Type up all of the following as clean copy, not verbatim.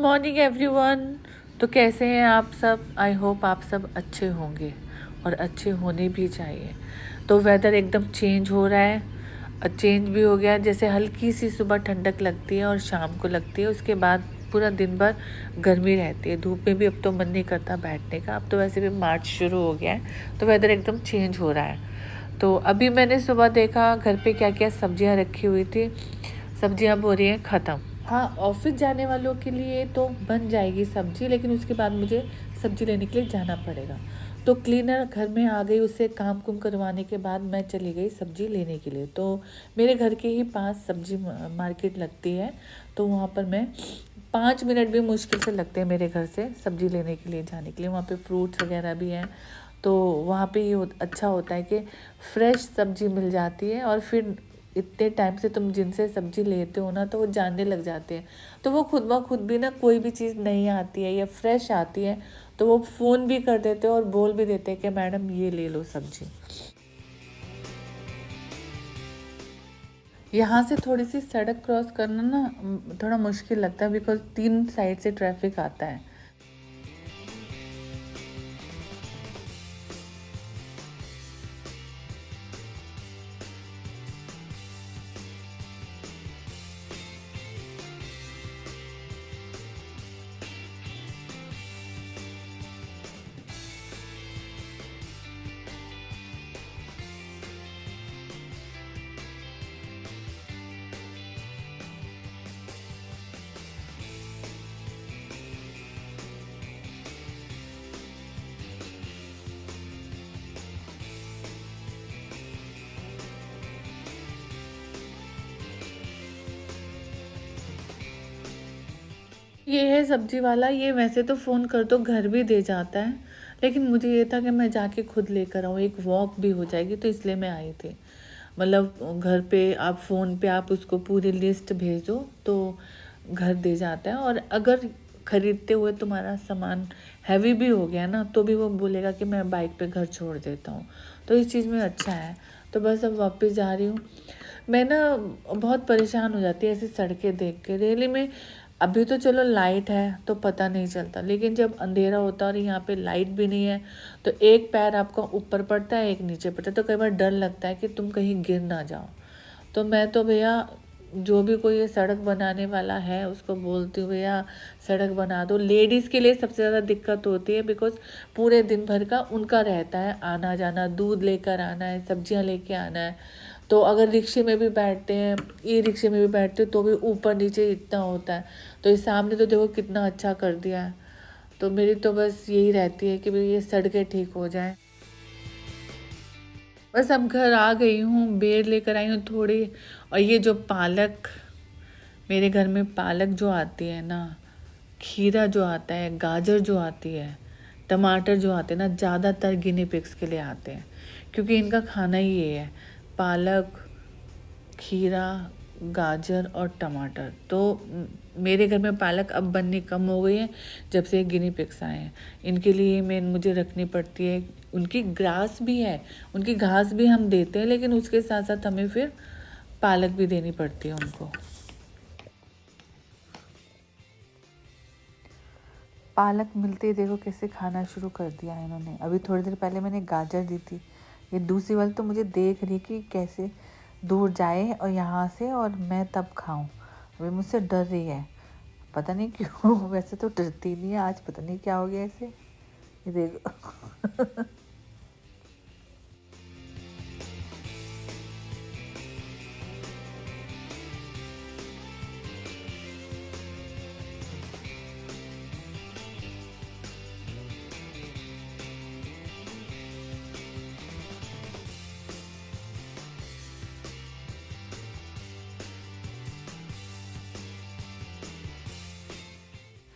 Morning everyone. तो कैसे हैं आप सब? आई होप आप सब अच्छे होंगे और अच्छे होने भी चाहिए। तो वेदर एकदम चेंज हो रहा है और चेंज भी हो गया। जैसे हल्की सी सुबह ठंडक लगती है और शाम को लगती है, उसके बाद पूरा दिन भर गर्मी रहती है। धूप में भी अब तो मन नहीं करता बैठने का। अब तो वैसे भी मार्च शुरू हो गया है तो वेदर एकदम चेंज हो रहा है। तो अभी मैंने सुबह देखा घर पे क्या क्या सब्जियां रखी हुई थी। सब्जियां हो रही हैं ख़त्म। हाँ, ऑफिस जाने वालों के लिए तो बन जाएगी सब्जी, लेकिन उसके बाद मुझे सब्जी लेने के लिए जाना पड़ेगा। तो क्लीनर घर में आ गई, उससे काम कुम करवाने के बाद मैं चली गई सब्जी लेने के लिए। तो मेरे घर के ही पास सब्जी मार्केट लगती है, तो वहाँ पर मैं 5 मिनट भी मुश्किल से लगते हैं मेरे घर से सब्जी लेने के लिए जाने के लिए। वहाँ पे फ्रूट्स वगैरह भी हैं, तो वहाँ पे ये अच्छा होता है कि फ्रेश सब्जी मिल जाती है। और फिर इतने टाइम से तुम जिनसे सब्जी लेते हो ना, तो वो जानने लग जाते हैं। तो वो खुद ब खुद भी ना, कोई भी चीज़ नहीं आती है या फ्रेश आती है तो वो फ़ोन भी कर देते हैं और बोल भी देते हैं कि मैडम ये ले लो सब्जी। यहाँ से थोड़ी सी सड़क क्रॉस करना ना थोड़ा मुश्किल लगता है, बिकॉज 3 साइड से ट्रैफिक आता है। ये है सब्जी वाला। ये वैसे तो फ़ोन कर तो घर भी दे जाता है, लेकिन मुझे ये था कि मैं जाके खुद लेकर आऊँ, एक वॉक भी हो जाएगी, तो इसलिए मैं आई थी। मतलब घर पे आप फ़ोन पे आप उसको पूरी लिस्ट भेज दो तो घर दे जाता है। और अगर ख़रीदते हुए तुम्हारा सामान हैवी भी हो गया ना, तो भी वो बोलेगा कि मैं बाइक पे घर छोड़ देता हूँ। तो इस चीज़ में अच्छा है। तो बस अब वापस जा रही हूँ। मैं ना बहुत परेशान हो जाती है ऐसी सड़कें देख के। रेली में अभी तो चलो लाइट है तो पता नहीं चलता, लेकिन जब अंधेरा होता है और यहाँ पे लाइट भी नहीं है, तो एक पैर आपका ऊपर पड़ता है, एक नीचे पड़ता है, तो कई बार डर लगता है कि तुम कहीं गिर ना जाओ। तो मैं तो भैया, जो भी कोई ये सड़क बनाने वाला है उसको बोलती हूँ, भैया सड़क बना दो। लेडीज़ के लिए सबसे ज़्यादा दिक्कत होती है, बिकॉज पूरे दिन भर का उनका रहता है आना जाना, दूध लेकर आना है, सब्जियां लेके आना है। तो अगर रिक्शे में भी बैठते हैं, ई रिक्शे में भी बैठते हैं, तो भी ऊपर नीचे इतना होता है। तो इस सामने तो देखो कितना अच्छा कर दिया है। तो मेरी तो बस यही रहती है कि भाई ये सड़कें ठीक हो जाएं। बस अब घर आ गई हूँ, बेर लेकर आई हूँ थोड़ी। और ये जो पालक, मेरे घर में पालक जो आती है ना, खीरा जो आता है, गाजर जो आती है, टमाटर जो आते हैं ना, ज़्यादातर गिनी पिग्स के लिए आते हैं, क्योंकि इनका खाना ही ये है, पालक, खीरा, गाजर और टमाटर। तो मेरे घर में पालक अब बननी कम हो गई है जब से गिनी पिग्स आए हैं। इनके लिए मैं मुझे रखनी पड़ती है। उनकी ग्रास भी है, उनकी घास भी हम देते हैं, लेकिन उसके साथ साथ हमें फिर पालक भी देनी पड़ती है उनको। पालक मिलते ही देखो कैसे खाना शुरू कर दिया है इन्होंने। अभी थोड़ी देर पहले मैंने गाजर दी थी। ये दूसरी वाली तो मुझे देख रही कि कैसे दूर जाए और यहाँ से, और मैं तब खाऊं। अभी मुझसे डर रही है, पता नहीं क्यों। वैसे तो डरती नहीं है, आज पता नहीं क्या हो गया इसे। ये देखो।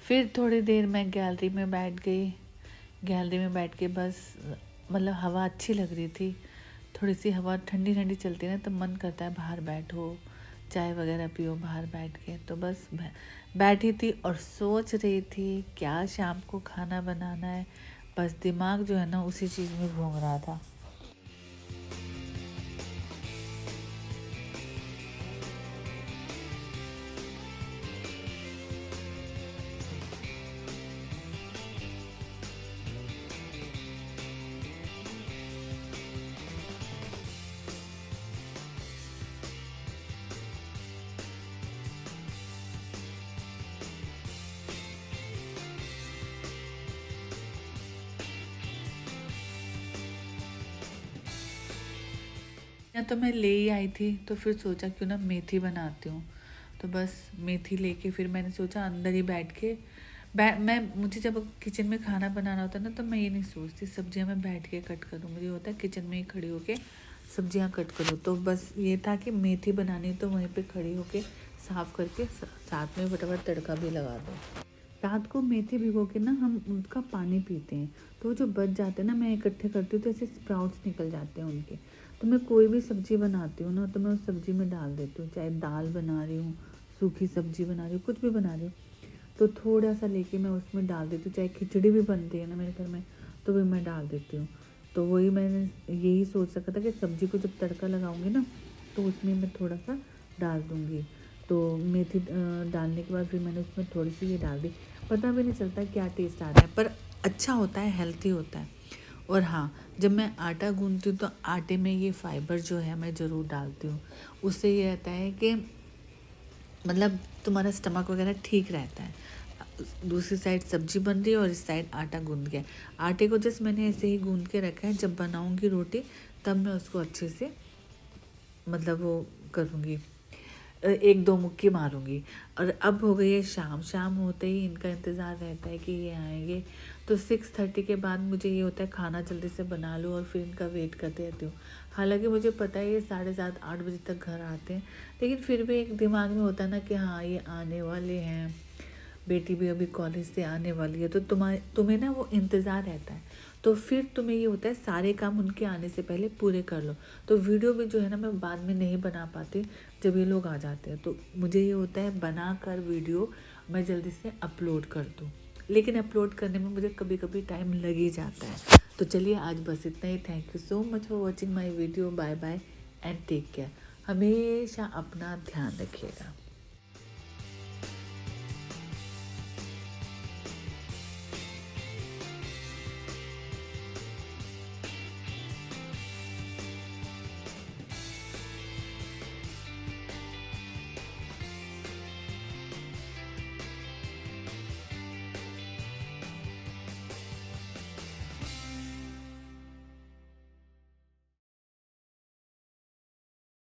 फिर थोड़ी देर मैं गैलरी में बैठ गई। गैलरी में बैठ के बस, मतलब हवा अच्छी लग रही थी। थोड़ी सी हवा ठंडी ठंडी चलती है ना, तो मन करता है बाहर बैठो, चाय वगैरह पियो बाहर बैठ के। तो बस बैठी थी और सोच रही थी क्या शाम को खाना बनाना है। बस दिमाग जो है ना उसी चीज़ में घूम रहा था। या तो मैं ले ही आई थी, तो फिर सोचा क्यों ना मेथी बनाती हूँ। तो बस मेथी लेके फिर मैंने सोचा अंदर ही बैठ के मैं मुझे जब किचन में खाना बनाना होता है ना, तो मैं ये नहीं सोचती सब्जियां मैं बैठ के कट करूँ, मुझे होता है किचन में ही खड़ी होके सब्जियां कट करूँ। तो बस ये था कि मेथी बनानी तो वहीं पे खड़ी होके साफ़ करके साथ में फटाफट तड़का भी लगा दो। रात को मेथी भिगो के ना हम उसका पानी पीते हैं, तो जो बच जाते हैं ना मैं इकट्ठे करती हूँ, तो ऐसे स्प्राउट्स निकल जाते हैं उनके। तो मैं कोई भी सब्ज़ी बनाती हूँ ना, तो मैं उस सब्ज़ी में डाल देती हूँ, चाहे दाल बना रही हूँ, सूखी सब्ज़ी बना रही हूँ, कुछ भी बना रही हूँ, तो थोड़ा सा लेके मैं उसमें डाल देती हूँ। चाहे खिचड़ी भी बनती है ना मेरे घर में, तो भी मैं डाल देती हूँ। तो वही मैंने यही सोच रखा था कि सब्ज़ी को जब तड़का लगाऊंगी ना, तो उसमें मैं थोड़ा सा डाल दूँगी। तो मेथी डालने के बाद फिर मैंने उसमें थोड़ी सी ये डाल दी। पता भी नहीं चलता क्या टेस्ट आ रहा है, पर अच्छा होता है, हेल्थी होता है। और हाँ, जब मैं आटा गूँथती हूँ तो आटे में ये फाइबर जो है मैं ज़रूर डालती हूँ। उससे ये रहता है कि मतलब तुम्हारा स्टमक वगैरह ठीक रहता है। दूसरी साइड सब्जी बन रही है और इस साइड आटा गूँध गया। आटे को जस्ट मैंने ऐसे ही गूँध के रखा है, जब बनाऊँगी रोटी तब मैं उसको अच्छे से मतलब वो करूँगी, एक दो मुक्की मारूंगी। और अब हो गई है शाम, शाम होते ही इनका इंतज़ार रहता है कि ये आएंगे। तो 6:30 के बाद मुझे ये होता है खाना जल्दी से बना लूँ और फिर इनका वेट करते रहती हूँ। हालांकि मुझे पता है ये 7:30 8 बजे तक घर आते हैं, लेकिन फिर भी एक दिमाग में होता है ना कि हाँ ये आने वाले हैं, बेटी भी अभी कॉलेज से आने वाली है, तो तुम्हें ना वो इंतज़ार रहता है। तो फिर तुम्हें ये होता है सारे काम उनके आने से पहले पूरे कर लो। तो वीडियो भी जो है ना मैं बाद में नहीं बना पाती जब ये लोग आ जाते हैं, तो मुझे ये होता है बना कर वीडियो मैं जल्दी से अपलोड कर दूँ, लेकिन अपलोड करने में मुझे कभी कभी टाइम लग ही जाता है। तो चलिए आज बस इतना ही। Thank you so much for watching my video. Bye bye and take care. हमेशा अपना ध्यान रखिएगा।